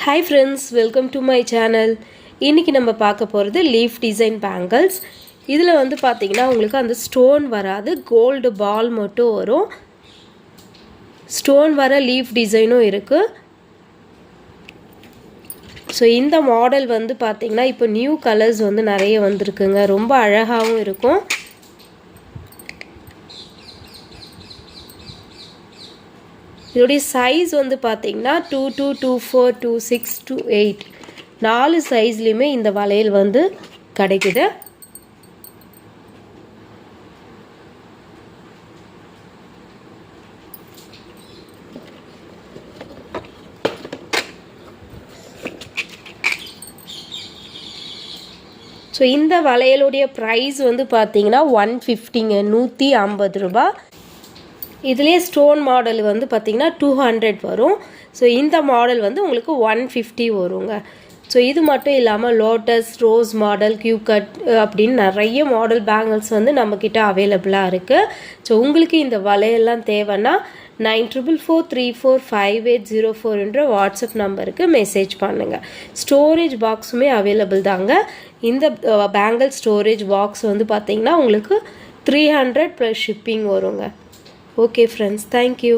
Hi friends, welcome to my channel. இன்னைக்கு நம்ம பார்க்க போகிறது லீஃப் டிசைன் பேங்கிள்ஸ். இதில் வந்து பார்த்தீங்கன்னா உங்களுக்கு அந்த ஸ்டோன் வராது, கோல்டு பால் மட்டும் வரும். ஸ்டோன் வர லீஃப் டிசைனும் இருக்குது. ஸோ இந்த மாடல் வந்து பார்த்தீங்கன்னா இப்போ நியூ கலர்ஸ் வந்து நிறைய வந்திருக்குங்க, ரொம்ப அழகாகவும் இருக்கும். இதோடைய சைஸ் வந்து பார்த்தீங்கன்னா 22, 24, 26, 28 4 சைஸ்லேயுமே இந்த வளையல் வந்து கிடைக்குது. ஸோ இந்த வளையலுடைய ப்ரைஸ் வந்து பார்த்தீங்கன்னா 150ங்க, 150 ரூபா. இதிலே ஸ்டோன் மாடல் வந்து பார்த்திங்கன்னா 200 வரும். ஸோ இந்த மாடல் வந்து உங்களுக்கு 150 வருங்க. ஸோ இது மட்டும் இல்லாமல் lotus, rose model, Q cut அப்படின்னு நிறைய மாடல் பேங்கிள்ஸ் வந்து நம்மக்கிட்ட அவைலபிளாக இருக்குது. ஸோ உங்களுக்கு இந்த வளையெல்லாம் தேவைன்னா 94434580 என்ற வாட்ஸ்அப் நம்பருக்கு மெசேஜ் பண்ணுங்கள். ஸ்டோரேஜ் பாக்ஸுமே அவைலபிள் தாங்க. இந்த பேங்கிள் ஸ்டோரேஜ் பாக்ஸ் வந்து பார்த்திங்கன்னா உங்களுக்கு 300 + ஷிப்பிங் வருங்க. Okay friends, thank you.